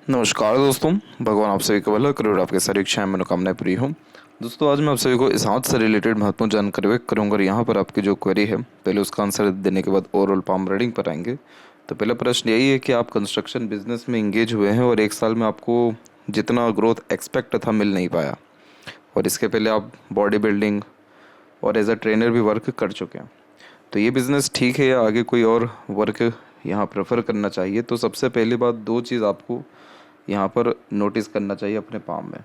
नमस्कार दोस्तों। भगवान आप सभी को भला करोड़ आपके सारी इच्छाएं मनोकामनाएं पूरी हों। दोस्तों, आज मैं आप सभी को इस हाथ से रिलेटेड महत्वपूर्ण जानकारी व्यक्त करूंगा और यहाँ पर आपकी जो क्वेरी है पहले उसका आंसर देने के बाद ओवरऑल पाम रीडिंग पर आएंगे। तो पहला प्रश्न यही है कि आप कंस्ट्रक्शन बिजनेस में इंगेज हुए हैं और एक साल में आपको जितना ग्रोथ एक्सपेक्ट था मिल नहीं पाया, और इसके पहले आप बॉडी बिल्डिंग और एज अ ट्रेनर भी वर्क कर चुके हैं। तो ये बिज़नेस ठीक है या आगे कोई और वर्क यहाँ प्रेफर करना चाहिए? तो सबसे पहली बात, दो चीज़ आपको यहाँ पर नोटिस करना चाहिए अपने पाम में।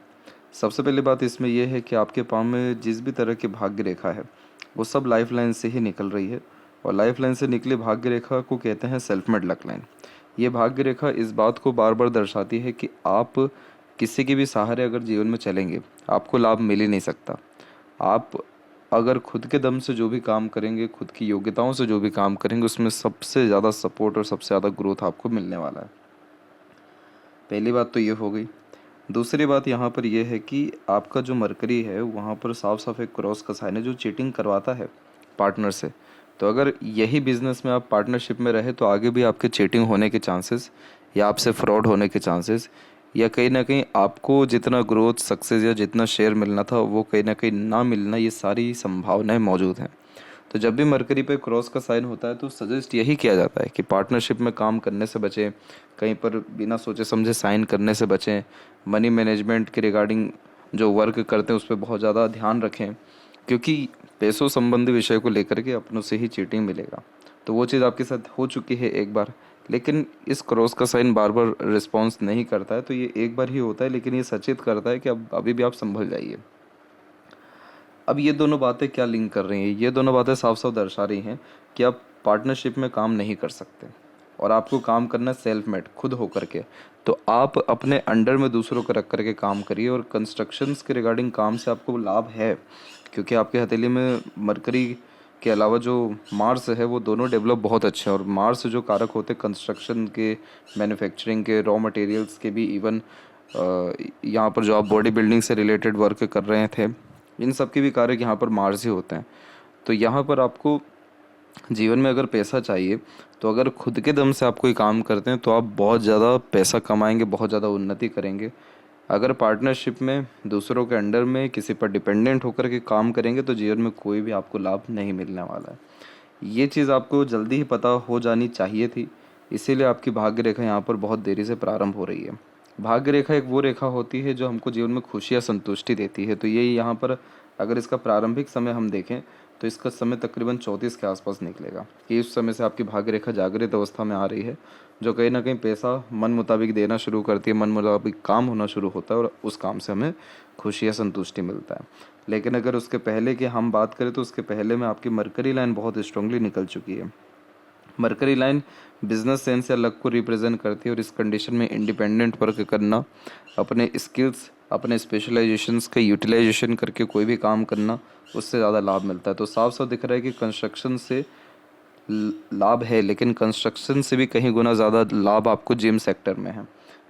सबसे पहली बात इसमें यह है कि आपके पाम में जिस भी तरह की भाग्य रेखा है वो सब लाइफ लाइन से ही निकल रही है, और लाइफ लाइन से निकली भाग्य रेखा को कहते हैं सेल्फ मेड लक लाइन। ये भाग्य रेखा इस बात को बार बार दर्शाती है कि आप किसी के भी सहारे अगर जीवन में चलेंगे आपको लाभ मिल ही नहीं सकता। आप अगर खुद के दम से जो भी काम करेंगे, खुद की योग्यताओं से जो भी काम करेंगे, उसमें सबसे ज़्यादा सपोर्ट और सबसे ज़्यादा ग्रोथ आपको मिलने वाला है। पहली बात तो ये हो गई। दूसरी बात यहाँ पर यह है कि आपका जो मरकरी है वहाँ पर साफ साफ एक क्रॉस का साइन है जो चीटिंग करवाता है पार्टनर से। तो अगर यही बिजनेस में आप पार्टनरशिप में रहे तो आगे भी आपके चीटिंग होने के चांसेस या आपसे फ्रॉड होने के चांसेस, या कहीं ना कहीं आपको जितना ग्रोथ सक्सेस या जितना शेयर मिलना था वो कहीं ना कहीं ना मिलना, ये सारी संभावनाएं मौजूद हैं। तो जब भी मरकरी पे क्रॉस का साइन होता है तो सजेस्ट यही किया जाता है कि पार्टनरशिप में काम करने से बचें, कहीं पर बिना सोचे समझे साइन करने से बचें, मनी मैनेजमेंट के रिगार्डिंग जो वर्क करते हैं उस पर बहुत ज़्यादा ध्यान रखें, क्योंकि पैसों संबंधी विषय को लेकर के अपनों से ही चीटिंग मिलेगा। तो वो चीज़ आपके साथ हो चुकी है एक बार, लेकिन इस क्रॉस का साइन बार बार रिस्पॉन्स नहीं करता है। तो ये एक बार ही होता है, लेकिन ये सचेत करता है कि अब अभी भी आप संभल जाइए। अब ये दोनों बातें क्या लिंक कर रही हैं? ये दोनों बातें साफ साफ दर्शा रही हैं कि आप पार्टनरशिप में काम नहीं कर सकते और आपको काम करना है सेल्फ मेड, खुद होकर के। तो आप अपने अंडर में दूसरों को रख करके काम करिए, और कंस्ट्रक्शंस के रिगार्डिंग काम से आपको लाभ है, क्योंकि आपके हथेली में मरकरी के अलावा जो मार्स है वो दोनों डेवलप बहुत अच्छे हैं। और मार्स जो कारक होते हैं कंस्ट्रक्शन के, मैन्युफैक्चरिंग के, रॉ मटेरियल्स के भी, इवन यहाँ पर जो आप बॉडी बिल्डिंग से रिलेटेड वर्क कर रहे थे, इन सब के भी कारक यहाँ पर मार्स ही होते हैं। तो यहाँ पर आपको जीवन में अगर पैसा चाहिए तो अगर खुद के दम से आप कोई काम करते हैं तो आप बहुत ज़्यादा पैसा कमाएंगे, बहुत ज़्यादा उन्नति करेंगे। अगर पार्टनरशिप में दूसरों के अंडर में किसी पर डिपेंडेंट होकर के काम करेंगे तो जीवन में कोई भी आपको लाभ नहीं मिलने वाला है। ये चीज़ आपको जल्दी ही पता हो जानी चाहिए थी, इसीलिए आपकी भाग्य रेखा यहाँ पर बहुत देरी से प्रारंभ हो रही है। भाग्य रेखा एक वो रेखा होती है जो हमको जीवन में खुशी या संतुष्टि देती है। तो ये यहाँ पर अगर इसका प्रारंभिक समय हम देखें तो इसका समय तकरीबन 34 के आसपास निकलेगा कि उस समय से आपकी भाग्य रेखा जागृत अवस्था में आ रही है, जो कहीं ना कहीं पैसा मन मुताबिक देना शुरू करती है, मन मुताबिक काम होना शुरू होता है और उस काम से हमें खुशी या संतुष्टि मिलता है। लेकिन अगर उसके पहले की हम बात करें तो उसके पहले में आपकी मरकरी लाइन बहुत स्ट्रांगली निकल चुकी है। मरकरी लाइन बिजनेस सेंस या लक को रिप्रेजेंट करती है, और इस कंडीशन में इंडिपेंडेंट वर्क करना, अपने स्किल्स, अपने स्पेशलाइजेशंस का यूटिलाइजेशन करके कोई भी काम करना, उससे ज़्यादा लाभ मिलता है। तो साफ साफ दिख रहा है कि कंस्ट्रक्शन से लाभ है, लेकिन कंस्ट्रक्शन से भी कहीं गुना ज़्यादा लाभ आपको जिम सेक्टर में है।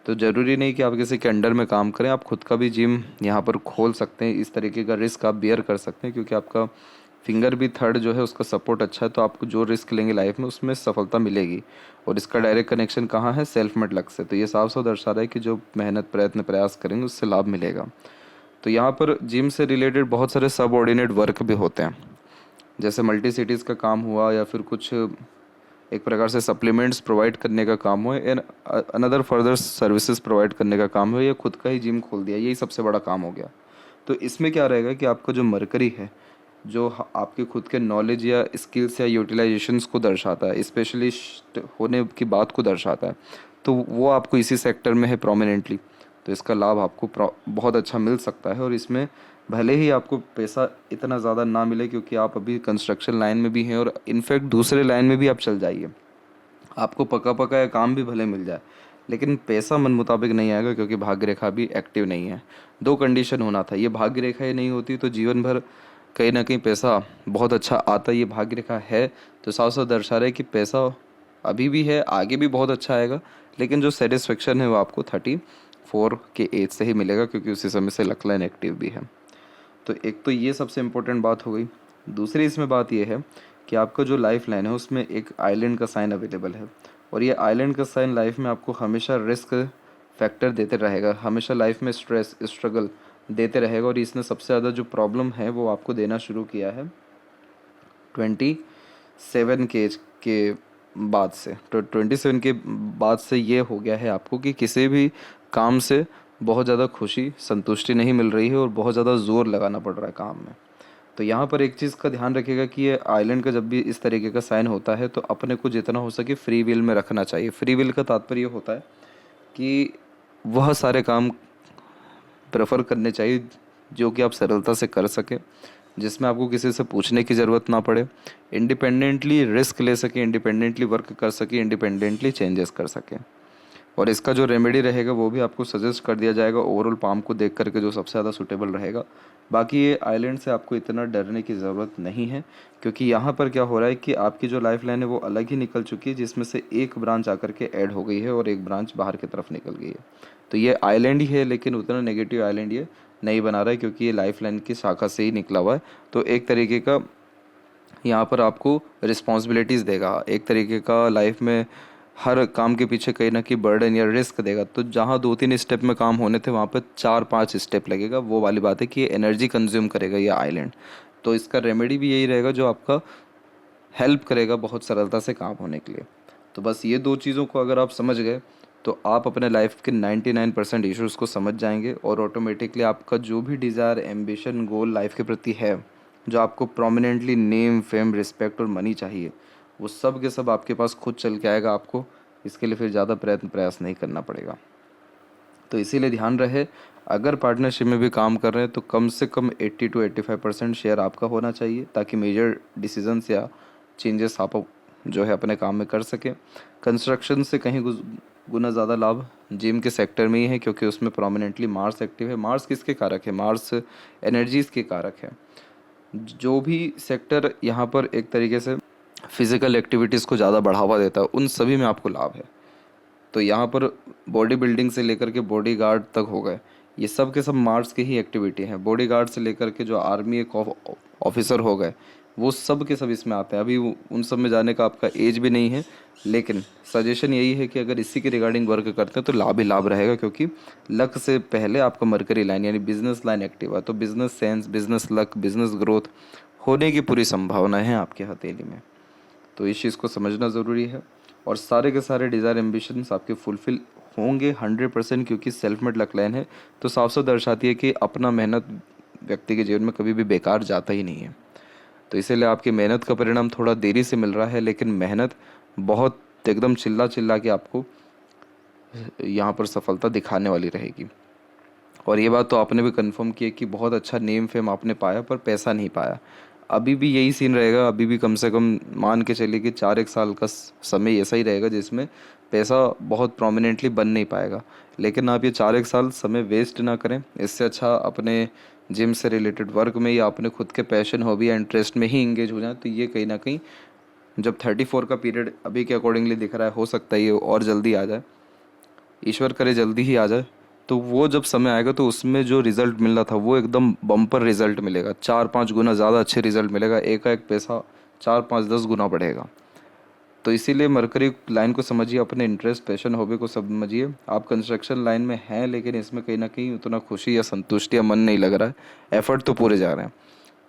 तो ज़रूरी नहीं कि आप किसी के अंडर में काम करें, आप खुद का भी जिम यहाँ पर खोल सकते हैं। इस तरीके का रिस्क आप बियर कर सकते हैं, क्योंकि आपका फिंगर भी थर्ड जो है उसका सपोर्ट अच्छा है, तो आपको जो रिस्क लेंगे लाइफ में उसमें सफलता मिलेगी। और इसका डायरेक्ट कनेक्शन कहाँ है? सेल्फ मेड लक से। तो ये साफ साफ दर्शा रहा है कि जो मेहनत, प्रयत्न, प्रयास करेंगे उससे लाभ मिलेगा। तो यहाँ पर जिम से रिलेटेड बहुत सारे सब ऑर्डिनेट वर्क भी होते हैं, जैसे मल्टी सिटीज़ का काम हुआ, या फिर कुछ एक प्रकार से सप्लीमेंट्स प्रोवाइड करने का काम हो, and another further services provide करने का काम हो, या खुद का ही जिम खोल दिया, यही सबसे बड़ा काम हो गया। तो इसमें क्या रहेगा कि आपका जो मरकरी है, जो आपके खुद के नॉलेज या स्किल्स या यूटिलाइजेशंस को दर्शाता है, स्पेशलिस्ट होने की बात को दर्शाता है, तो वो आपको इसी सेक्टर में है प्रोमिनेंटली। तो इसका लाभ आपको बहुत अच्छा मिल सकता है। और इसमें भले ही आपको पैसा इतना ज़्यादा ना मिले, क्योंकि आप अभी कंस्ट्रक्शन लाइन में भी हैं, और इनफैक्ट दूसरे लाइन में भी आप चल जाइए, आपको पका पकाया काम भी भले मिल जाए, लेकिन पैसा मन मुताबिक नहीं आएगा, क्योंकि भाग्य रेखा भी एक्टिव नहीं है। दो कंडीशन होना था, ये भाग्य रेखा ही नहीं होती तो जीवन भर कहीं ना कहीं पैसा बहुत अच्छा आता। ये भाग्य रेखा है तो साफ साफ दर्शा रहा है कि पैसा अभी भी है, आगे भी बहुत अच्छा आएगा, लेकिन जो सेटिस्फेक्शन है वो आपको 34 के एज से ही मिलेगा, क्योंकि उसी समय से लक लाइन एक्टिव भी है। तो एक तो ये सबसे इम्पोर्टेंट बात हो गई। दूसरी इसमें बात यह है कि आपका जो लाइफ लाइन है उसमें एक आइलैंड का साइन अवेलेबल है, और ये आइलैंड का साइन लाइफ में आपको हमेशा रिस्क फैक्टर देते रहेगा, हमेशा लाइफ में स्ट्रेस स्ट्रगल देते रहेगा। और इसने सबसे ज़्यादा जो प्रॉब्लम है वो आपको देना शुरू किया है 27 के एज के बाद से। तो 27 के बाद से ये हो गया है आपको कि किसी भी काम से बहुत ज़्यादा खुशी संतुष्टि नहीं मिल रही है और बहुत ज़्यादा ज़ोर लगाना पड़ रहा है काम में। तो यहाँ पर एक चीज़ का ध्यान रखिएगा कि ये आइलैंड का जब भी इस तरीके का साइन होता है तो अपने को जितना हो सके फ्री विल में रखना चाहिए। फ्री विल का तात्पर्य होता है कि वह सारे काम प्रेफर करने चाहिए जो कि आप सरलता से कर सकें, जिसमें आपको किसी से पूछने की ज़रूरत ना पड़े, इंडिपेंडेंटली रिस्क ले सकें, इंडिपेंडेंटली वर्क कर सकें, इंडिपेंडेंटली चेंजेस कर सकें। और इसका जो रेमेडी रहेगा वो भी आपको सजेस्ट कर दिया जाएगा ओवरऑल पाम को देख करके, जो सबसे ज़्यादा सूटेबल रहेगा। बाकी ये आइलैंड से आपको इतना डरने की ज़रूरत नहीं है, क्योंकि यहाँ पर क्या हो रहा है कि आपकी जो लाइफ लाइन है वो अलग ही निकल चुकी है, जिसमें से एक ब्रांच आकर के ऐड हो गई है और एक ब्रांच बाहर की तरफ निकल गई है। तो ये आइलैंड ही है, लेकिन उतना नेगेटिव आइलैंड ये नहीं बना रहा है, क्योंकि ये लाइफ लाइन की शाखा से ही निकला हुआ है। तो एक तरीके का यहाँ पर आपको रिस्पॉन्सिबिलिटीज़ देगा, एक तरीके का लाइफ में हर काम के पीछे कहीं ना कहीं बर्डन या रिस्क देगा। तो जहाँ 2-3 स्टेप में काम होने थे वहाँ पर 4-5 स्टेप लगेगा। वो वाली बात है कि ये एनर्जी कंज्यूम करेगा ये आइलैंड। तो इसका रेमेडी भी यही रहेगा जो आपका हेल्प करेगा बहुत सरलता से काम होने के लिए। तो बस ये दो चीज़ों को अगर आप समझ गए तो आप अपने लाइफ के 99% इश्यूज़ को समझ जाएंगे और ऑटोमेटिकली आपका जो भी डिज़ायर एम्बिशन गोल लाइफ के प्रति है, जो आपको प्रोमिनेंटली नेम फेम रिस्पेक्ट और मनी चाहिए, वो सब के सब आपके पास खुद चल के आएगा। आपको इसके लिए फिर ज़्यादा प्रयत्न प्रयास नहीं करना पड़ेगा। तो इसीलिए ध्यान रहे, अगर पार्टनरशिप में भी काम कर रहे हैं तो कम से कम 80 to 85% शेयर आपका होना चाहिए, ताकि मेजर डिसीजंस या चेंजेस आप जो है अपने काम में कर सकें। कंस्ट्रक्शन से कहीं गुना ज़्यादा लाभ जिम के सेक्टर में ही है, क्योंकि उसमें प्रोमिनेंटली मार्स एक्टिव है। मार्स किसके कारक है? मार्स एनर्जीज़ के कारक है। जो भी सेक्टर यहाँ पर एक तरीके से फिज़िकल एक्टिविटीज़ को ज़्यादा बढ़ावा देता है, उन सभी में आपको लाभ है। तो यहाँ पर बॉडी बिल्डिंग से लेकर के बॉडी गार्ड तक हो गए, ये सब के सब मार्स की ही एक्टिविटी हैं। बॉडी गार्ड से लेकर के जो आर्मी एक ऑफिसर हो गए, वो सब के सब इसमें आते हैं। अभी उन सब में जाने का आपका एज भी नहीं है, लेकिन सजेशन यही है कि अगर इसी के रिगार्डिंग वर्क करते हैं तो लाभ ही लाभ रहेगा, क्योंकि लक से पहले आपका मरकरी लाइन यानी बिजनेस लाइन एक्टिव है। तो business sense, business luck, business growth होने की पूरी संभावना है आपके हथेली में। तो इस चीज़ को समझना ज़रूरी है और सारे के सारे डिज़ायर एम्बिशंस आपके फुलफ़िल होंगे 100%, क्योंकि सेल्फ मेड लक लाइन है। तो साफ साफ दर्शाती है कि अपना मेहनत व्यक्ति के जीवन में कभी भी बेकार जाता ही नहीं है। तो इसीलिए आपकी मेहनत का परिणाम थोड़ा देरी से मिल रहा है, लेकिन मेहनत बहुत एकदम चिल्ला चिल्ला के आपको यहाँ पर सफलता दिखाने वाली रहेगी। और ये बात तो आपने भी कंफर्म की है कि बहुत अच्छा नेम फेम आपने पाया पर पैसा नहीं पाया। अभी भी यही सीन रहेगा, अभी भी कम से कम मान के चलिए कि 4-1 साल का समय ऐसा ही रहेगा जिसमें पैसा बहुत प्रोमिनेंटली बन नहीं पाएगा। लेकिन आप ये 4-1 साल समय वेस्ट ना करें, इससे अच्छा अपने जिम से रिलेटेड वर्क में या अपने खुद के पैशन हॉबी या इंटरेस्ट में ही इंगेज हो जाए। तो ये कहीं ना कहीं जब 34 का पीरियड अभी के अकॉर्डिंगली दिख रहा है, हो सकता है ये और जल्दी आ जाए, ईश्वर करे जल्दी ही आ जाए। तो वो जब समय आएगा तो उसमें जो रिज़ल्ट मिलना था वो एकदम बम्पर रिज़ल्ट मिलेगा, 4-5 गुना ज़्यादा अच्छे रिज़ल्ट मिलेगा, एक पैसा 4-5-10 गुना बढ़ेगा। तो इसीलिए मरकरी लाइन को समझिए, अपने इंटरेस्ट पैशन हॉबी को समझिए। आप कंस्ट्रक्शन लाइन में हैं, लेकिन इसमें कहीं ना कहीं उतना खुशी या संतुष्टि या मन नहीं लग रहा है, एफर्ट तो पूरे जा रहे हैं।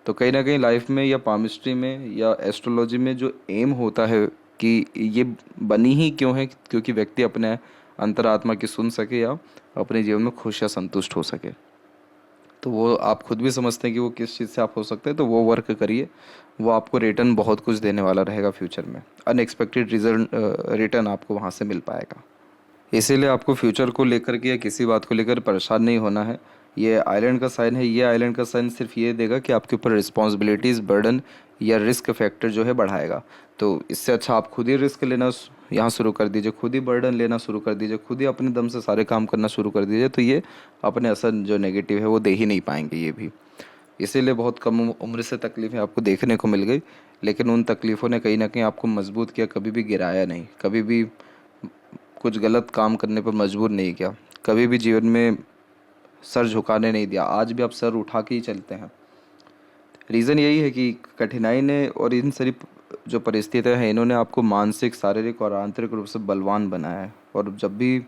तो कहीं ना कहीं लाइफ में या पामिस्ट्री में या एस्ट्रोलॉजी में जो एम होता है कि ये बनी ही क्यों है, क्योंकि व्यक्ति अपने अंतरात्मा की सुन सके या अपने जीवन में खुश या संतुष्ट हो सके। तो वो आप खुद भी समझते हैं कि वो किस चीज़ से आप हो सकते हैं, तो वो वर्क करिए, वो आपको रिटर्न बहुत कुछ देने वाला रहेगा फ्यूचर में। अनएक्सपेक्टेड रिजल्ट रिटर्न आपको वहाँ से मिल पाएगा। इसीलिए आपको फ्यूचर को लेकर के या किसी बात को लेकर परेशान नहीं होना है। ये आइलैंड का साइन है, ये आइलैंड का साइन सिर्फ ये देगा कि आपके ऊपर रिस्पॉन्सिबिलिटीज़ बर्डन या रिस्क फैक्टर जो है बढ़ाएगा। तो इससे अच्छा आप खुद ही रिस्क लेना यहाँ शुरू कर दीजिए, खुद ही बर्डन लेना शुरू कर दीजिए, खुद ही अपने दम से सारे काम करना शुरू कर दीजिए। तो ये अपने असर जो नेगेटिव है वो दे ही नहीं पाएंगे ये भी। इसीलिए बहुत कम उम्र से तकलीफ़ें आपको देखने को मिल गई, लेकिन उन तकलीफ़ों ने कहीं ना कहीं आपको मजबूत किया, कभी भी गिराया नहीं, कभी भी कुछ गलत काम करने पर मजबूर नहीं किया, कभी भी जीवन में सर झुकाने नहीं दिया। आज भी आप सर उठा के ही चलते हैं। रीज़न यही है कि कठिनाई ने और इन सारी जो परिस्थितियाँ हैं, इन्होंने आपको मानसिक, शारीरिक और आंतरिक रूप से बलवान बनाया है। और जब भी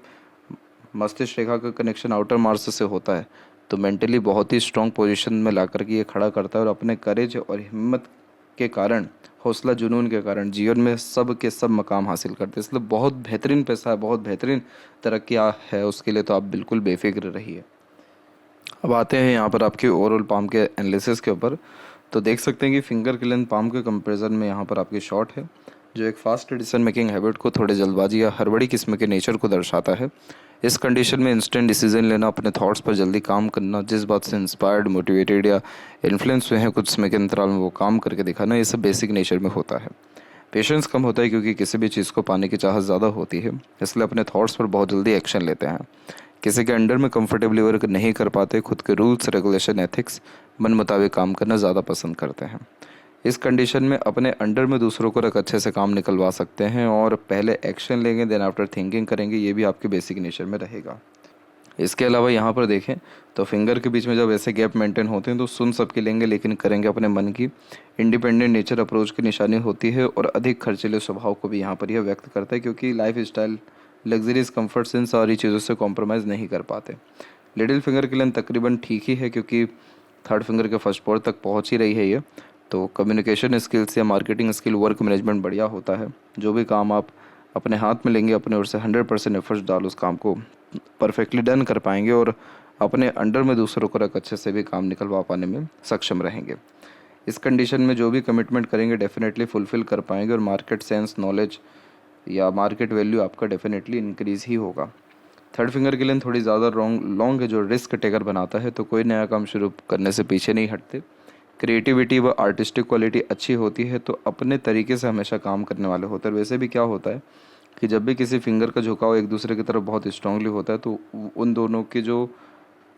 मस्तिष्क रेखा का कनेक्शन आउटर मार्स से होता है, तो मेंटली बहुत ही स्ट्रांग पोजीशन में ला कर के ये खड़ा करता है और अपने करेज और हिम्मत के कारण, हौसला जुनून के कारण जीवन में सब के सब मकाम हासिल करते हैं। इसलिए बहुत बेहतरीन पैसा है, बहुत बेहतरीन तरक्की है उसके लिए, तो आप बिल्कुल बेफिक्र रहिए। अब आते हैं यहाँ पर आपके ओवरऑल पाम के एनालिसिस के ऊपर। तो देख सकते हैं कि फिंगर की लेंथ पाम के कंपैरिजन में यहाँ पर आपकी शॉर्ट है, जो एक फास्ट डिसीजन मेकिंग हैबिट को, थोड़े जल्दबाजी या हड़बड़ी किस्म के नेचर को दर्शाता है। इस कंडीशन में इंस्टेंट डिसीजन लेना, अपने थॉट्स पर जल्दी काम करना, जिस बात से इंस्पायर्ड, मोटिवेटेड या इन्फ्लुएंस हुए हैं कुछ समय के अंतराल में वो काम करके दिखाना, ये सब बेसिक नेचर में होता है। पेशेंस कम होता है क्योंकि किसी भी चीज़ को पाने की चाहत ज़्यादा होती है, इसलिए अपने थॉट्स पर बहुत जल्दी एक्शन लेते हैं। किसी के अंडर में कंफर्टेबली वर्क नहीं कर पाते, खुद के रूल्स रेगुलेशन एथिक्स मन मुताबिक काम करना ज़्यादा पसंद करते हैं। इस कंडीशन में अपने अंडर में दूसरों को रख अच्छे से काम निकलवा सकते हैं और पहले एक्शन लेंगे, देन आफ्टर थिंकिंग करेंगे, ये भी आपके बेसिक नेचर में रहेगा। इसके अलावा यहाँ पर देखें तो फिंगर के बीच में जब ऐसे गैप मेंटेन होते हैं तो सुन सबकी लेंगे लेकिन करेंगे अपने मन की। इंडिपेंडेंट नेचर अप्रोच की निशानी होती है और अधिक खर्चीले स्वभाव को भी यहाँ पर यह व्यक्त करता है, क्योंकि लाइफ स्टाइल, लग्जरीज, कंफर्ट, इन सारी चीज़ों से कॉम्प्रोमाइज़ नहीं कर पाते। लिटिल फिंगर की लेंथ तकरीबन ठीक ही है, क्योंकि थर्ड फिंगर के फर्स्ट पोर तक पहुँच ही रही है ये। तो कम्युनिकेशन स्किल्स या मार्केटिंग स्किल, वर्क मैनेजमेंट बढ़िया होता है। जो भी काम आप अपने हाथ में लेंगे, अपने ओर से 100% एफर्ट्स डाल उस काम को परफेक्टली डन कर पाएंगे और अपने अंडर में दूसरों को रख अच्छे से भी काम निकलवा पाने में सक्षम रहेंगे। इस कंडीशन में जो भी कमिटमेंट करेंगे डेफिनेटली फुलफिल कर पाएंगे और मार्केट सेंस, नॉलेज या मार्केट वैल्यू आपका डेफिनेटली इंक्रीज़ ही होगा। थर्ड फिंगर के लिए थोड़ी ज़्यादा लॉन्ग है, जो रिस्क टेकर बनाता है, तो कोई नया काम शुरू करने से पीछे नहीं हटते। क्रिएटिविटी व आर्टिस्टिक क्वालिटी अच्छी होती है, तो अपने तरीके से हमेशा काम करने वाले होते हैं। वैसे भी क्या होता है कि जब भी किसी फिंगर का झुकाव एक दूसरे की तरफ बहुत स्ट्रांगली होता है, तो उन दोनों के जो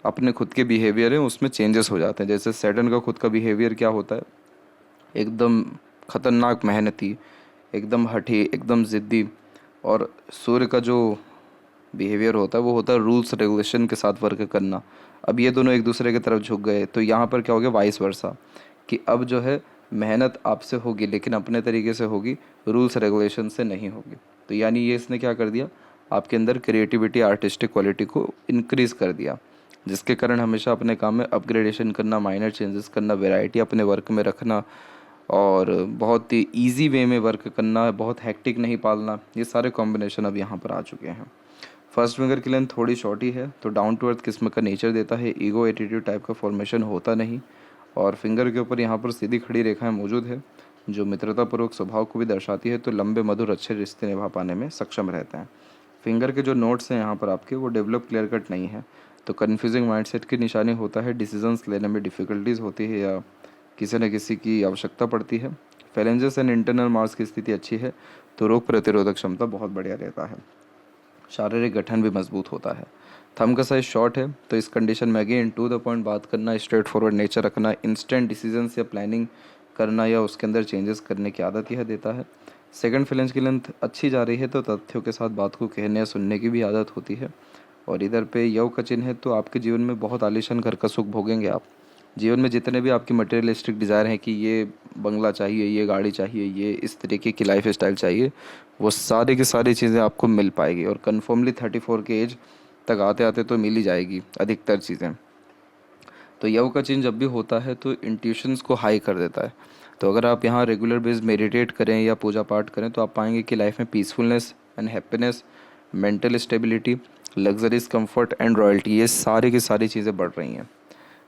अपने खुद के बिहेवियर हैं उसमें चेंजेस हो जाते हैं। जैसे सैटर्न का खुद का बिहेवियर क्या होता है, एकदम खतरनाक मेहनती, एकदम हठी, एकदम ज़िद्दी, और सूर्य का जो बिहेवियर होता है वो होता है रूल्स रेगुलेशन के साथ वर्क करना। अब ये दोनों एक दूसरे की तरफ झुक गए, तो यहाँ पर क्या हो गया, वाइस वर्सा, कि अब जो है मेहनत आपसे होगी लेकिन अपने तरीके से होगी, रूल्स रेगुलेशन से नहीं होगी। तो यानी ये इसने क्या कर दिया, आपके अंदर क्रिएटिविटी, आर्टिस्टिक क्वालिटी को इंक्रीज़ कर दिया, जिसके कारण हमेशा अपने काम में अपग्रेडेशन करना, माइनर चेंजेस करना, वैरायटी अपने वर्क में रखना और बहुत ही ईजी वे में वर्क करना, बहुत हैक्टिक नहीं पालना, ये सारे कॉम्बिनेशन अब यहाँ पर आ चुके हैं। फर्स्ट फिंगर की लेंथ थोड़ी शॉर्ट ही है, तो डाउन टू अर्थ किस्म का नेचर देता है, ईगो एटीट्यूड टाइप का फॉर्मेशन होता नहीं, और फिंगर के ऊपर यहाँ पर सीधी खड़ी रेखाएं मौजूद है जो मित्रतापूर्वक स्वभाव को भी दर्शाती है, तो लंबे मधुर अच्छे रिश्ते निभा पाने में सक्षम रहते हैं। फिंगर के जो नोट्स हैं यहाँ पर आपके, वो डेवलप क्लियर कट नहीं है, तो कन्फ्यूजिंग माइंडसेट की निशानी होता है, डिसीजंस लेने में डिफ़िकल्टीज होती है या किसी न किसी की आवश्यकता पड़ती है। फैलेंजेस एंड इंटरनल मार्स की स्थिति अच्छी है, तो रोग प्रतिरोधक क्षमता बहुत बढ़िया रहता है, शारीरिक गठन भी मजबूत होता है। थंब का साइज शॉर्ट है, तो इस कंडीशन में अगेन टू द पॉइंट बात करना, स्ट्रेट फॉरवर्ड नेचर रखना, इंस्टेंट डिसीजंस या प्लानिंग करना या उसके अंदर चेंजेस करने की आदत यह देता है। सेकंड फिलेंस की लेंथ अच्छी जा रही है, तो तथ्यों के साथ बात को कहने या सुनने की भी आदत होती है। और इधर पे यव का चिन्ह है, तो आपके जीवन में बहुत आलीशान घर का सुख भोगेंगे आप। जीवन में जितने भी आपकी मटेरियलिस्टिक डिज़ायर हैं कि ये बंगला चाहिए, ये गाड़ी चाहिए, ये इस तरीके की लाइफ स्टाइल चाहिए, वो सारी की सारी चीज़ें आपको मिल पाएगी और कन्फर्मली 34 के एज तक आते आते तो मिल ही जाएगी अधिकतर चीज़ें। तो यव का चिन्ह जब भी होता है तो इंट्यूशंस को हाई कर देता है। तो अगर आप यहाँ रेगुलर बेस मेडिटेट करें या पूजा पाठ करें, तो आप पाएंगे कि लाइफ में peacefulness and happiness, mental stability, luxuries, comfort and royalty, ये सारी की सारी चीज़ें बढ़ रही हैं।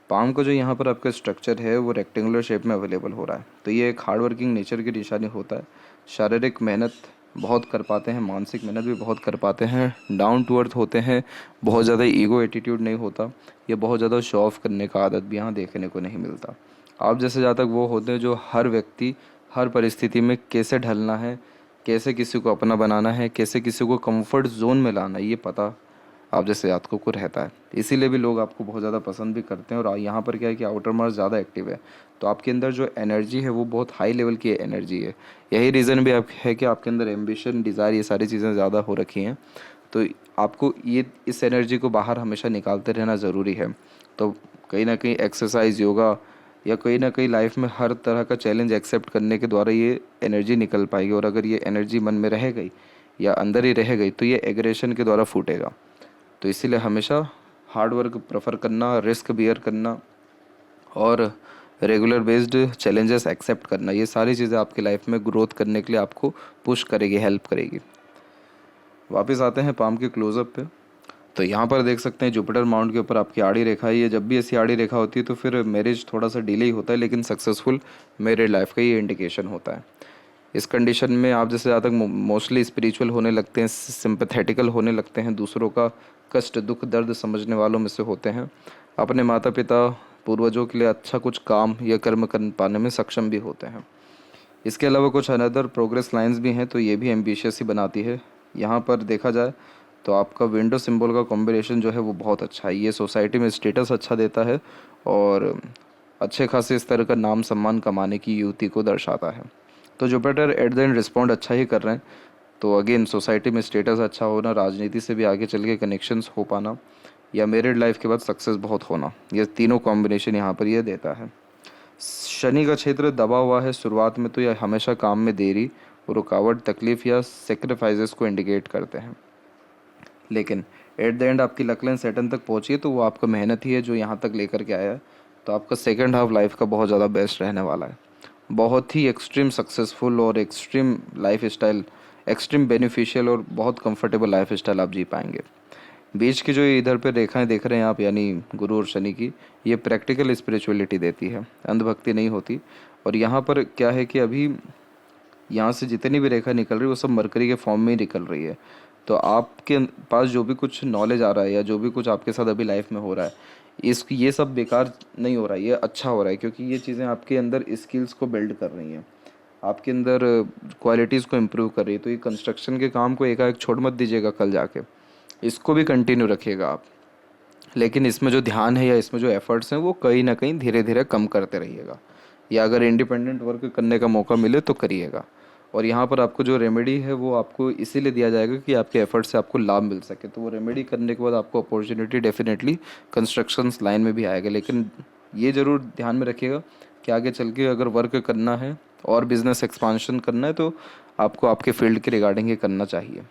पाम का जो यहाँ पर आपका स्ट्रक्चर है वो रेक्टेंगुलर शेप में अवेलेबल हो रहा है, तो ये एक हार्ड वर्किंग नेचर की निशानी होता है। शारीरिक मेहनत बहुत कर पाते हैं, मानसिक मेहनत भी बहुत कर पाते हैं, डाउन टू अर्थ होते हैं, बहुत ज़्यादा ईगो एटीट्यूड नहीं होता, ये बहुत ज़्यादा शो ऑफ करने का आदत भी यहाँ देखने को नहीं मिलता। आप जैसे जहाँ तक वो होते हैं जो हर व्यक्ति हर परिस्थिति में कैसे ढलना है, कैसे किसी को अपना बनाना है, कैसे किसी को कंफर्ट जोन में लाना है, ये पता आप जैसे जातकों को रहता है। इसीलिए भी लोग आपको बहुत ज़्यादा पसंद भी करते हैं। और यहाँ पर क्या है कि आउटर मार्स ज़्यादा एक्टिव है, तो आपके अंदर जो एनर्जी है वो बहुत हाई लेवल की एनर्जी है। यही रीज़न भी है कि आपके अंदर एम्बिशन, डिज़ायर, ये सारी चीज़ें ज़्यादा हो रखी हैं, तो आपको ये इस एनर्जी को बाहर हमेशा निकालते रहना ज़रूरी है। तो कहीं ना कहीं एक्सरसाइज, योगा या कहीं ना कहीं लाइफ में हर तरह का चैलेंज एक्सेप्ट करने के द्वारा ये एनर्जी निकल पाएगी। और अगर ये एनर्जी मन में रह गई या अंदर ही रह गई, तो ये एग्रेशन के द्वारा फूटेगा। तो इसीलिए हमेशा हार्ड वर्क प्रेफर करना, रिस्क बियर करना और रेगुलर बेस्ड चैलेंजेस एक्सेप्ट करना, ये सारी चीज़ें आपकी लाइफ में ग्रोथ करने के लिए आपको पुश करेगी, हेल्प करेगी। वापस आते हैं पाम के क्लोजअप पे। तो यहाँ पर देख सकते हैं जुपिटर माउंट के ऊपर आपकी आड़ी रेखा है। ये जब भी ऐसी आड़ी रेखा होती है तो फिर मैरिज थोड़ा सा डिले ही होता है, लेकिन सक्सेसफुल मैरिड लाइफ का ये इंडिकेशन होता है। इस कंडीशन में आप जैसे ज़्यादा मोस्टली स्पिरिचुअल होने लगते हैं, सिंपैथेटिकल होने लगते हैं, दूसरों का कष्ट दुख दर्द समझने वालों में से होते हैं, अपने माता पिता पूर्वजों के लिए अच्छा कुछ काम या कर्म कर पाने में सक्षम भी होते हैं। इसके अलावा कुछ अनदर प्रोग्रेस लाइंस भी हैं, तो ये भी एम्बिशियस ही बनाती है। यहाँ पर देखा जाए तो आपका विंडो सिंबल का कॉम्बिनेशन जो है वो बहुत अच्छा है। ये सोसाइटी में स्टेटस अच्छा देता है और अच्छे खासे इस तरह का नाम सम्मान कमाने की युक्ति को दर्शाता है। तो Jupiter at the end respond अच्छा ही कर रहे हैं। तो अगेन सोसाइटी में स्टेटस अच्छा होना, राजनीति से भी आगे चल के कनेक्शंस हो पाना, या मैरिड लाइफ के बाद सक्सेस बहुत होना, ये तीनों कॉम्बिनेशन यहाँ पर ये देता है। शनि का क्षेत्र दबा हुआ है शुरुआत में, तो यह हमेशा काम में देरी, रुकावट, तकलीफ या सेक्रीफाइसेस को इंडिकेट करते हैं। लेकिन एट द एंड आपकी लक लाइन सेटन तक पहुंची है, तो वो आपका मेहनत ही है जो यहाँ तक लेकर के आया है। तो आपका सेकंड हाफ लाइफ का बहुत ज़्यादा बेस्ट रहने वाला है। बहुत ही एक्सट्रीम सक्सेसफुल और extreme life style, extreme beneficial और बहुत कंफर्टेबल लाइफ स्टाइल आप जी पाएंगे। बीच की जो ये इधर पे रेखाएं देख रहे हैं आप, यानी गुरु और शनि की, ये प्रैक्टिकल स्पिरिचुअलिटी देती है, अंधभक्ति नहीं होती। और यहाँ पर क्या है कि अभी यहाँ से जितनी भी रेखा निकल रही है वो सब मरकरी के फॉर्म में ही निकल रही है। तो आपके पास जो भी कुछ नॉलेज आ रहा है या जो भी कुछ आपके साथ अभी लाइफ में हो रहा है, ये सब बेकार नहीं हो रहा है, ये अच्छा हो रहा है, क्योंकि ये चीज़ें आपके अंदर स्किल्स को बिल्ड कर रही हैं, आपके अंदर क्वालिटीज़ को इम्प्रूव कर रही है। तो ये कंस्ट्रक्शन के काम को एकाएक छोड़ मत दीजिएगा, कल जाके इसको भी कंटिन्यू रखिएगा आप। लेकिन इसमें जो ध्यान है या इसमें जो एफर्ट्स हैं वो कहीं ना कहीं धीरे धीरे कम करते रहिएगा, या अगर इंडिपेंडेंट वर्क करने का मौका मिले तो करिएगा। और यहाँ पर आपको जो रेमेडी है वो आपको इसीलिए दिया जाएगा कि आपके एफर्ट से आपको लाभ मिल सके। तो वो रेमेडी करने के बाद आपको अपॉर्चुनिटी डेफिनेटली कंस्ट्रक्शंस लाइन में भी आएगा। लेकिन ये ज़रूर ध्यान में रखिएगा कि आगे चल के अगर वर्क करना है और बिजनेस एक्सपांशन करना है तो आपको आपके फील्ड के रिगार्डिंग ये करना चाहिए।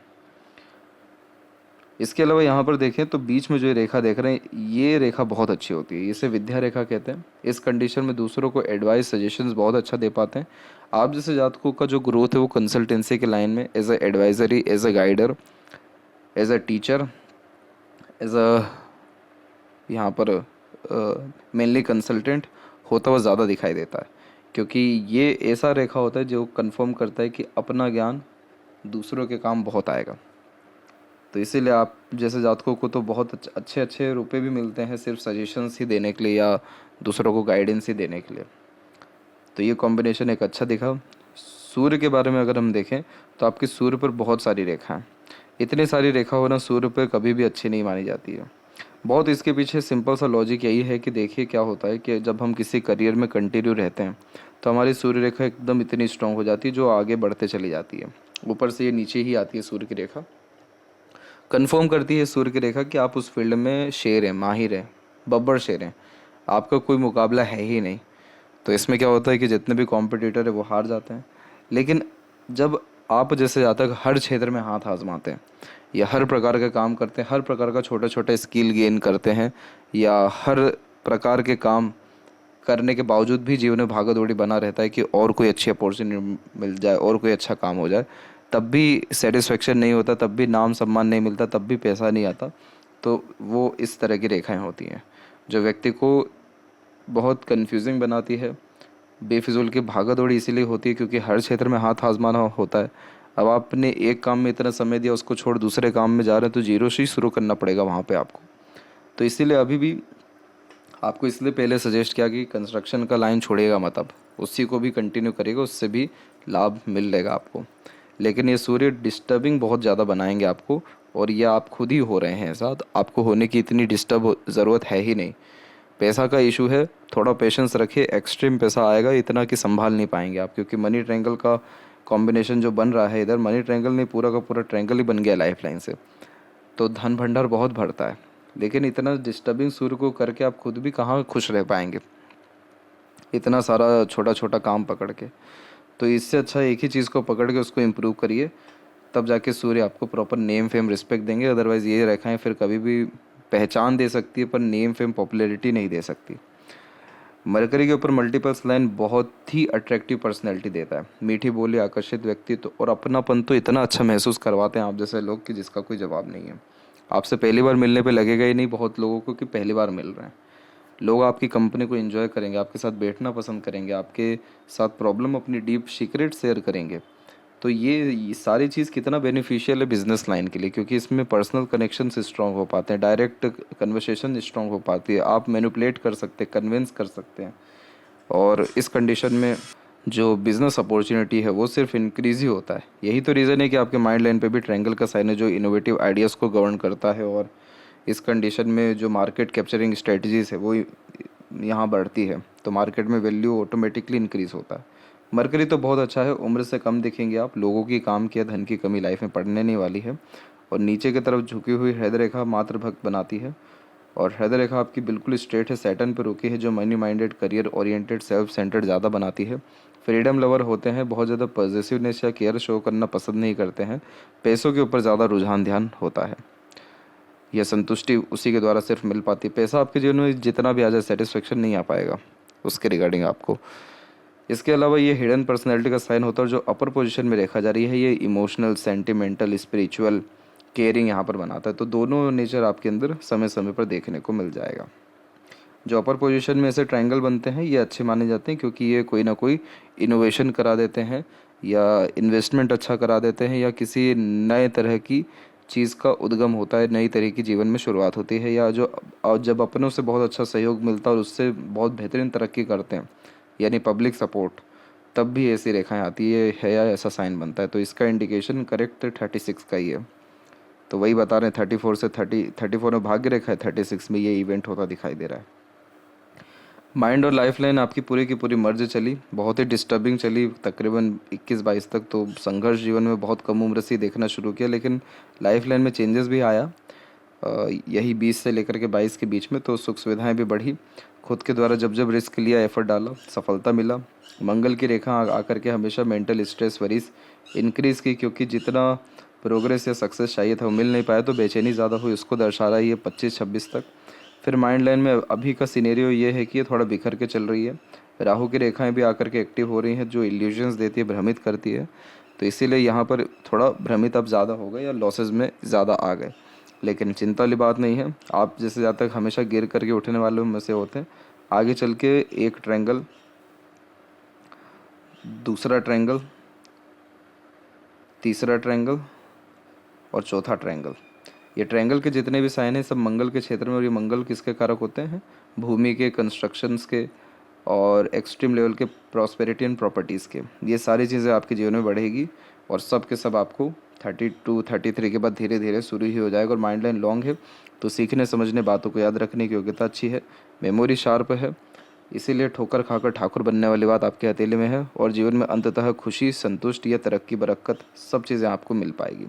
इसके अलावा यहाँ पर देखें तो बीच में जो रेखा देख रहे हैं, ये रेखा बहुत अच्छी होती है, इसे विद्या रेखा कहते हैं। इस कंडीशन में दूसरों को एडवाइस सजेशंस बहुत अच्छा दे पाते हैं। आप जैसे जातकों का जो ग्रोथ है वो कंसल्टेंसी के लाइन में as a advisory, as a guider, as a teacher, as a यहाँ पर मेनली कंसल्टेंट होता हुआ ज़्यादा दिखाई देता है, क्योंकि ये ऐसा रेखा होता है जो कंफर्म करता है कि अपना ज्ञान दूसरों के काम बहुत आएगा। तो इसीलिए आप जैसे जातकों को तो बहुत अच्छे अच्छे रुपए भी मिलते हैं सिर्फ सजेशंस ही देने के लिए या दूसरों को गाइडेंस ही देने के लिए। तो ये कॉम्बिनेशन एक अच्छा दिखा। सूर्य के बारे में अगर हम देखें तो आपकी सूर्य पर बहुत सारी रेखा हैं। इतनी सारी रेखा होना सूर्य पर कभी भी अच्छी नहीं मानी जाती है। बहुत इसके पीछे सिंपल सा लॉजिक यही है कि देखिए क्या होता है कि जब हम किसी करियर में कंटिन्यू रहते हैं तो हमारी सूर्य रेखा एकदम इतनी स्ट्रांग हो जाती है जो आगे बढ़ते चली जाती है। ऊपर से ये नीचे ही आती है सूर्य की रेखा, कन्फर्म करती है सूर्य की रेखा कि आप उस फील्ड में शेर हैं, माहिर हैं, बब्बर शेर हैं, आपका कोई मुकाबला है ही नहीं। तो इसमें क्या होता है कि जितने भी कॉम्पिटिटर है वो हार जाते हैं। लेकिन जब आप जैसे जातक हर क्षेत्र में हाथ आजमाते हैं या हर प्रकार के काम करते हैं, हर प्रकार का छोटा छोटा स्किल गेन करते हैं, या हर प्रकार के काम करने के बावजूद भी जीवन में भागा दौड़ी बना रहता है कि और कोई अच्छी अपॉर्चुनिटी मिल जाए और कोई अच्छा काम हो जाए, तब भी सेटिस्फेक्शन नहीं होता, तब भी नाम सम्मान नहीं मिलता, तब भी पैसा नहीं आता। तो वो इस तरह की रेखाएं होती हैं जो व्यक्ति को बहुत कंफ्यूजिंग बनाती है। बेफिजूल की भागा दौड़ी इसीलिए होती है क्योंकि हर क्षेत्र में हाथ आजमाना होता है। अब आपने एक काम में इतना समय दिया, उसको छोड़ दूसरे काम में जा रहे हैं तो जीरो से ही शुरू करना पड़ेगा वहाँ पे आपको। तो इसीलिए अभी भी आपको इसलिए पहले सजेस्ट किया कि कंस्ट्रक्शन का लाइन छोड़िएगा मत, अब उसी को भी कंटिन्यू करिएगा, उससे भी लाभ मिलेगा आपको। लेकिन ये सूर्य डिस्टर्बिंग बहुत ज़्यादा बनाएंगे आपको, और ये आप खुद ही हो रहे हैं ऐसा, तो आपको होने की इतनी डिस्टर्ब ज़रूरत है ही नहीं। पैसा का इशू है, थोड़ा पेशेंस रखिए, एक्सट्रीम पैसा आएगा इतना कि संभाल नहीं पाएंगे आप, क्योंकि मनी ट्रायंगल का कॉम्बिनेशन जो बन रहा है इधर, मनी ट्रायंगल नहीं पूरा का पूरा ट्रायंगल ही बन गया लाइफ लाइन से। तो धन भंडार बहुत भरता है, लेकिन इतना डिस्टर्बिंग सूर्य को करके आप खुद भी कहाँ खुश रह पाएंगे, इतना सारा छोटा छोटा काम पकड़ के। तो इससे अच्छा एक ही चीज़ को पकड़ के उसको इम्प्रूव करिए, तब जाके सूर्य आपको प्रॉपर नेम फेम रिस्पेक्ट देंगे। अदरवाइज़ ये रेखाएं फिर कभी भी पहचान दे सकती है पर नेम फेम पॉपुलैरिटी नहीं दे सकती। मरकरी के ऊपर मल्टीपल्स लाइन बहुत ही अट्रैक्टिव पर्सनैलिटी देता है। मीठी बोली, आकर्षित व्यक्तित्व और अपनापन तो इतना अच्छा महसूस करवाते हैं आप जैसे लोग कि जिसका कोई जवाब नहीं है। आपसे पहली बार मिलने पे लगेगा ही नहीं बहुत लोगों को कि पहली बार मिल रहे हैं। लोग आपकी कंपनी को एंजॉय करेंगे, आपके साथ बैठना पसंद करेंगे, आपके साथ प्रॉब्लम अपनी डीप सीक्रेट शेयर करेंगे। तो ये सारी चीज़ कितना बेनिफिशियल है बिजनेस लाइन के लिए, क्योंकि इसमें पर्सनल कनेक्शंस स्ट्रांग हो पाते हैं, डायरेक्ट कन्वर्सेशन स्ट्रांग हो पाती है, आप मैनिपुलेट कर सकते हैं, कन्विंस कर सकते हैं। और इस कंडीशन में जो बिज़नेस अपॉर्चुनिटी है वो सिर्फ इंक्रीज़ ही होता है। यही तो रीज़न है कि आपके माइंड लाइन पे भी ट्रायंगल का साइन है जो इनोवेटिव आइडियाज़ को गवर्न करता है। और इस कंडीशन में जो मार्केट कैप्चरिंग स्ट्रेटजीज़ है वो यहाँ बढ़ती है, तो मार्केट में वैल्यू ऑटोमेटिकली इंक्रीज़ होता है। मरकरी तो बहुत अच्छा है, उम्र से कम दिखेंगे आप, लोगों की काम किया धन की कमी लाइफ में पड़ने नहीं वाली है। और नीचे की तरफ झुकी हुई हृदय रेखा मातृ भक्त बनाती है और हृदय रेखा आपकी बिल्कुल स्ट्रेट है, सैटर्न पर रुकी है जो money minded, career oriented, self centred ज़्यादा बनाती है। फ्रीडम लवर होते हैं, बहुत ज़्यादा पॉजिटिवनेस या केयर शो करना पसंद नहीं करते हैं, पैसों के ऊपर ज़्यादा रुझान ध्यान होता है। यह संतुष्टि उसी के द्वारा सिर्फ मिल पाती है। पैसा आपके जीवन में जितना भी आ जाए सेटिस्फेक्शन नहीं आ पाएगा उसके रिगार्डिंग आपको। इसके अलावा ये हिडन पर्सनैलिटी का साइन होता है और जो अपर पोजीशन में देखा जा रही है ये इमोशनल, सेंटिमेंटल, स्पिरिचुअल, केयरिंग यहाँ पर बनाता है। तो दोनों नेचर आपके अंदर समय समय पर देखने को मिल जाएगा। जो अपर पोजीशन में ऐसे ट्रायंगल बनते हैं ये अच्छे माने जाते हैं क्योंकि ये कोई ना कोई इनोवेशन करा देते हैं या इन्वेस्टमेंट अच्छा करा देते हैं या किसी नए तरह की चीज़ का उद्गम होता है, नई तरह की जीवन में शुरुआत होती है, या जो और जब अपनों से बहुत अच्छा सहयोग मिलता है और उससे बहुत बेहतरीन तरक्की करते हैं यानी पब्लिक सपोर्ट, तब भी ऐसी रेखाएं आती है या ऐसा साइन बनता है। तो इसका इंडिकेशन करेक्ट 36 का ही है। तो वही बता रहे हैं 34 से 34 में भाग्य रेखा है, 36 में ये इवेंट होता दिखाई दे रहा है। माइंड और लाइफ लाइन आपकी पूरी की पूरी मर्ज चली, बहुत ही डिस्टर्बिंग चली तकरीबन 21-22 तक। तो संघर्ष जीवन में बहुत कम उम्र से ही देखना शुरू किया, लेकिन लाइफ लाइन में चेंजेस भी आया यही 20 से लेकर के 22 के बीच में। तो सुख सुविधाएं भी बढ़ी, खुद के द्वारा जब जब रिस्क लिया, एफर्ट डाला, सफलता मिला। मंगल की रेखा आकर के हमेशा मेंटल स्ट्रेस, वरीज इंक्रीज़ की, क्योंकि जितना प्रोग्रेस या सक्सेस चाहिए था वो मिल नहीं पाया तो बेचैनी ज़्यादा हुई, उसको दर्शा रहा है ये 25-26 तक। फिर माइंड लाइन में अभी का सिनेरियो ये है कि ये थोड़ा बिखर के चल रही है। राहु की रेखाएं भी आकर के एक्टिव हो रही हैं जो इल्यूजन्स देती है, भ्रमित करती है। तो इसीलिए यहाँ पर थोड़ा भ्रमित अब ज़्यादा हो गए या लॉसेज में ज़्यादा आ गए, लेकिन चिंता वाली बात नहीं है। आप जैसे जातक हमेशा गिर करके उठने वालों में से होते हैं। आगे चल के एक ट्रायंगल, दूसरा ट्रायंगल, तीसरा ट्रायंगल और चौथा ट्रायंगल, ये ट्रायंगल के जितने भी साइन हैं सब मंगल के क्षेत्र में। और ये मंगल किसके कारक होते हैं? भूमि के, कंस्ट्रक्शंस के और एक्सट्रीम लेवल के प्रॉस्पेरिटी एंड प्रॉपर्टीज़ के। ये सारी चीज़ें आपके जीवन में बढ़ेगी और सब के सब आपको 32-33 के बाद धीरे धीरे शुरू ही हो जाएगा। और माइंड लाइन लॉन्ग है तो सीखने समझने, बातों को याद रखने की योग्यता अच्छी है, मेमोरी शार्प है, इसीलिए ठोकर खाकर ठाकुर बनने वाली बात आपके हथेली में है। और जीवन में अंततः खुशी, संतुष्ट या तरक्की, बरकत सब चीज़ें आपको मिल पाएगी।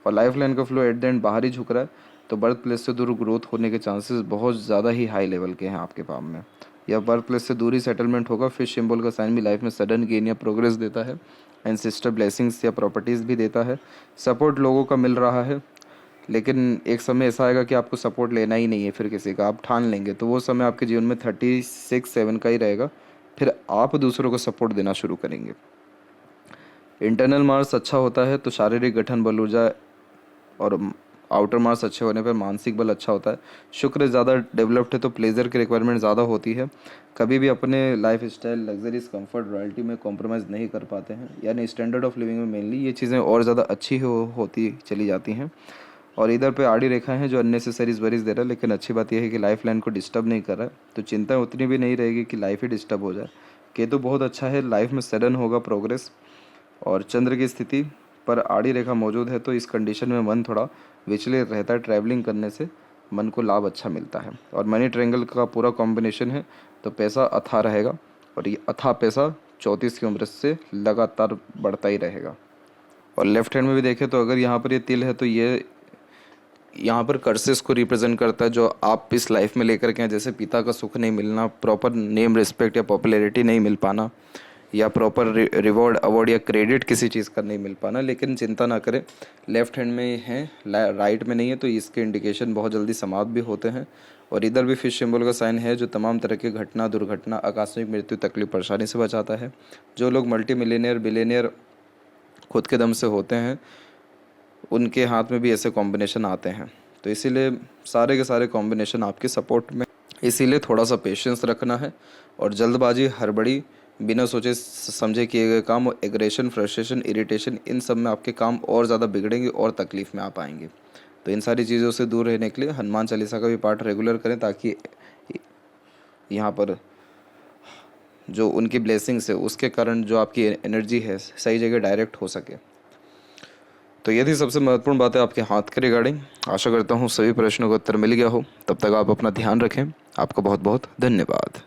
और लाइफ लाइन का फ्लो एट द एंड बाहर ही झुक रहा है, तो बर्थ प्लेस से दूर ग्रोथ होने के चांसेस बहुत ज़्यादा ही हाई लेवल के हैं आपके पाम में। या बर्थ प्लेस से दूर ही सेटलमेंट होगा। फिश सिंबल का साइन भी लाइफ में सडन गेन या प्रोग्रेस देता है, एंसेस्टर ब्लेसिंग्स या प्रॉपर्टीज़ भी देता है। सपोर्ट लोगों का मिल रहा है, लेकिन एक समय ऐसा आएगा कि आपको सपोर्ट लेना ही नहीं है फिर किसी का, आप ठान लेंगे। तो वो समय आपके जीवन में 36-7 का ही रहेगा, फिर आप दूसरों को सपोर्ट देना शुरू करेंगे। इंटरनल मार्स अच्छा होता है तो शारीरिक गठन, बल, ऊर्जा, और आउटर मार्स अच्छे होने पर मानसिक बल अच्छा होता है। शुक्र ज़्यादा डेवलप्ड है तो प्लेजर की रिक्वायरमेंट ज़्यादा होती है। कभी भी अपने life style, luxuries, comfort, royalty में कॉम्प्रोमाइज़ नहीं कर पाते हैं, यानी स्टैंडर्ड ऑफ लिविंग में मेनली ये चीज़ें और ज़्यादा अच्छी होती चली जाती हैं। और इधर पे आड़ी रेखा है जो अननेसेसरीज वरीज दे रहा है, लेकिन अच्छी बात यह है कि लाइफ लाइन को डिस्टर्ब नहीं कर रहा है, तो चिंता उतनी भी नहीं रहेगी कि लाइफ ही डिस्टर्ब हो जाए। केतु बहुत अच्छा है, लाइफ में सडन होगा प्रोग्रेस। और चंद्र की स्थिति पर आड़ी रेखा मौजूद है तो इस कंडीशन में मन थोड़ा विचलित रहता है। ट्रैवलिंग करने से मन को लाभ अच्छा मिलता है। और मनी ट्रायंगल का पूरा कॉम्बिनेशन है तो पैसा अथाह रहेगा, और ये अथाह पैसा 34 की उम्र से लगातार बढ़ता ही रहेगा। और लेफ्ट हैंड में भी देखें तो अगर यहाँ पर ये तिल है तो ये यहाँ पर कर्सेस को रिप्रेजेंट करता है जो आप इस लाइफ में लेकर के हैं, जैसे पिता का सुख नहीं मिलना, प्रॉपर नेम, रिस्पेक्ट या पॉपुलैरिटी नहीं मिल पाना, या प्रॉपर रिवॉर्ड अवार्ड या क्रेडिट किसी चीज़ का नहीं मिल पाना। लेकिन चिंता ना करें, लेफ्ट हैंड में है, राइट में नहीं है, तो इसके इंडिकेशन बहुत जल्दी समाप्त भी होते हैं। और इधर भी फिश सिंबल का साइन है, जो तमाम तरह की घटना, दुर्घटना, आकस्मिक मृत्यु, तकलीफ, परेशानी से बचाता है। जो लोग मल्टी मिलियनियर, बिलियनियर खुद के दम से होते हैं, उनके हाथ में भी ऐसे कॉम्बिनेशन आते हैं। तो इसीलिए सारे के सारे कॉम्बिनेशन आपके सपोर्ट में, इसीलिए थोड़ा सा पेशेंस रखना है। और जल्दबाजी, हड़बड़ी, बिना सोचे समझे किए गए काम, एग्रेशन, फ्रस्ट्रेशन, इरिटेशन, इन सब में आपके काम और ज़्यादा बिगड़ेंगे और तकलीफ़ में आप आएंगे। तो इन सारी चीज़ों से दूर रहने के लिए हनुमान चालीसा का भी पाठ रेगुलर करें, ताकि यहाँ पर जो उनकी ब्लेसिंग्स है उसके कारण जो आपकी एनर्जी है सही जगह डायरेक्ट हो सके। तो ये थी सबसे महत्वपूर्ण बातें आपके हाथ के रिगार्डिंग। आशा करता हूँ सभी प्रश्नों का उत्तर मिल गया हो। तब तक आप अपना ध्यान रखें। आपका बहुत बहुत धन्यवाद।